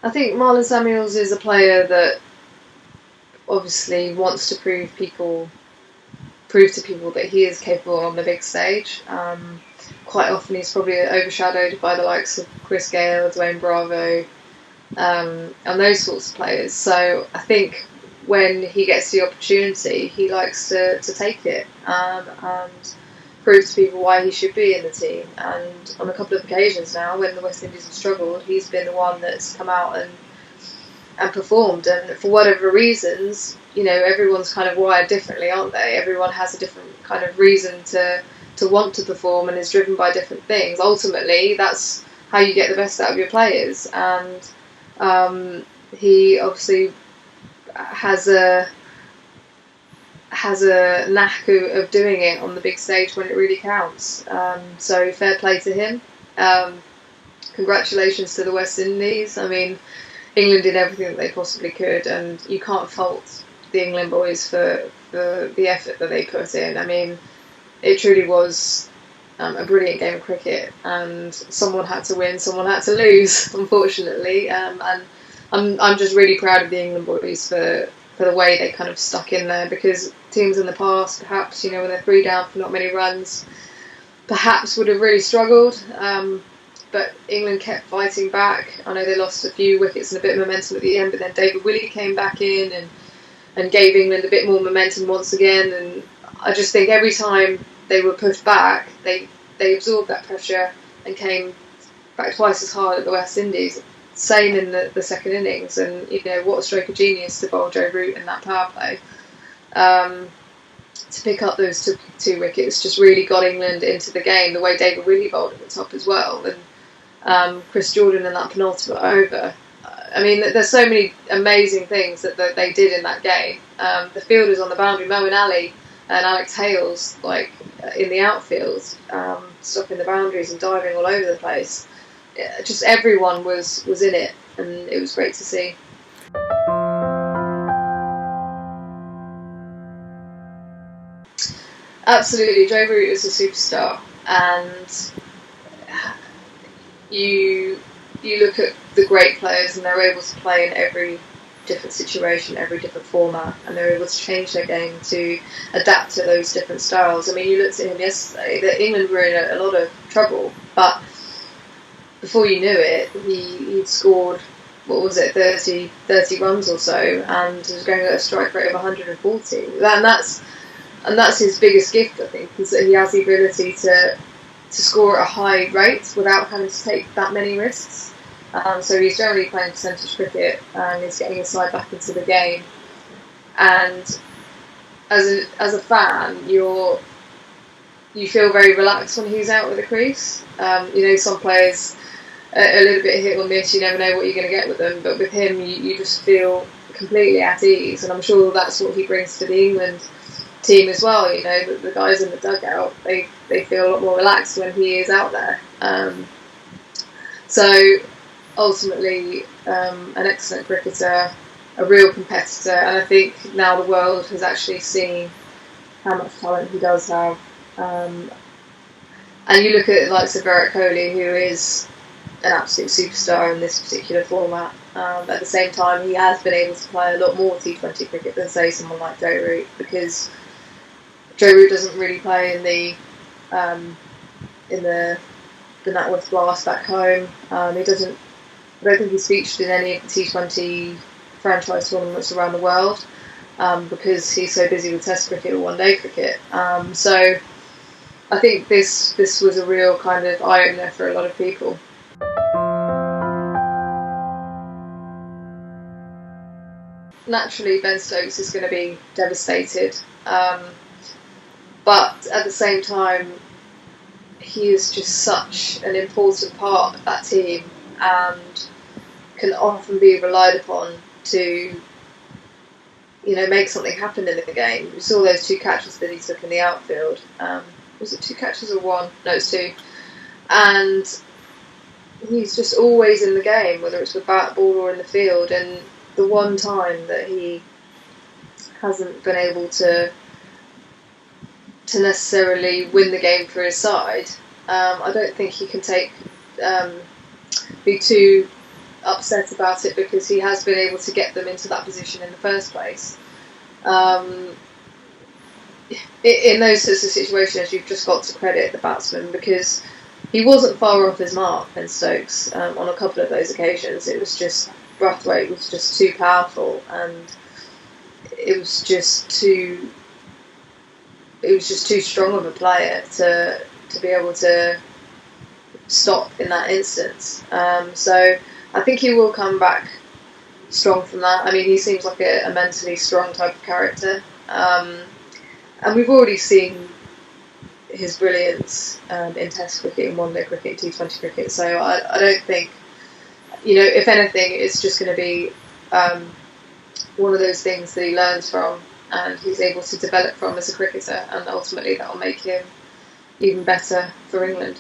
I think Marlon Samuels is a player that obviously wants to prove to people that he is capable on the big stage. Quite often he's probably overshadowed by the likes of Chris Gale, Dwayne Bravo, and those sorts of players. So I think when he gets the opportunity, he likes to take it and prove to people why he should be in the team. And on a couple of occasions now, when the West Indies have struggled, he's been the one that's come out and performed. And for whatever reasons, everyone's kind of wired differently, aren't they? Everyone has a different kind of reason to want to perform and is driven by different things. Ultimately, that's how you get the best out of your players. And he obviously has a knack of doing it on the big stage when it really counts. So fair play to him. Congratulations to the West Indies. I mean, England did everything that they possibly could, and you can't fault the England boys for the effort that they put in. I mean, it truly was a brilliant game of cricket, and someone had to win, someone had to lose, unfortunately. And I'm just really proud of the England boys for the way they kind of stuck in there, because teams in the past, perhaps, when they're 3 down for not many runs, perhaps would have really struggled. But England kept fighting back. I know they lost a few wickets and a bit of momentum at the end, but then David Willey came back in and gave England a bit more momentum once again. And I just think every time they were pushed back, they absorbed that pressure and came back twice as hard at the West Indies. Same in the second innings. And, what a stroke of genius to bowl Joe Root in that power play. To pick up those two wickets just really got England into the game, the way David Willey bowled at the top as well. And Chris Jordan in that penultimate over. I mean, there's so many amazing things that they did in that game. The fielders on the boundary, Moeen Ali and Alex Hales, in the outfield, stopping the boundaries and diving all over the place. Just everyone was in it, and it was great to see. Absolutely, Joe Root is a superstar, and you look at the great players and they're able to play in every different situation, every different format, and they're able to change their game to adapt to those different styles. I mean, you looked at him yesterday, that England were in a lot of trouble, but before you knew it, he'd scored, 30 runs or so, and was going at a strike rate of 140. And that's his biggest gift, I think, is that he has the ability to score at a high rate without having to take that many risks. So he's generally playing percentage cricket and he's getting his side back into the game. And as a fan, you feel very relaxed when he's out with the crease. Some players are a little bit hit or miss. You never know what you're going to get with them. But with him, you just feel completely at ease. And I'm sure that's what he brings to the England team as well. The guys in the dugout, they feel a lot more relaxed when he is out there. So ultimately, an excellent cricketer, a real competitor, and I think now the world has actually seen how much talent he does have. And you look at the likes of Virat Kohli, who is an absolute superstar in this particular format. At the same time, he has been able to play a lot more T20 cricket than, say, someone like Joe Root, because Joe Root doesn't really play in the NatWest Blast back home. He doesn't. I don't think he's featured in any of the T20 franchise tournaments around the world because he's so busy with Test cricket or one-day cricket. So I think this was a real kind of eye-opener for a lot of people. Naturally, Ben Stokes is going to be devastated. But at the same time, he is just such an important part of that team and can often be relied upon to, make something happen in the game. We saw those 2 catches that he took in the outfield. Was it 2 catches or 1? No, it's 2. And he's just always in the game, whether it's with bat, ball or in the field. And the one time that he hasn't been able to necessarily win the game for his side, I don't think he can be too upset about it because he has been able to get them into that position in the first place. In those sorts of situations, you've just got to credit the batsman, because he wasn't far off his mark in Stokes on a couple of those occasions. It was just Brathwaite was just too powerful, and it was just too strong of a player to be able to stop in that instance. So I think he will come back strong from that. I mean, he seems like a mentally strong type of character, and we've already seen his brilliance in Test cricket, in one-day cricket, T20 cricket. So I don't think, if anything, it's just going to be one of those things that he learns from and he's able to develop from as a cricketer, and ultimately that will make him even better for England.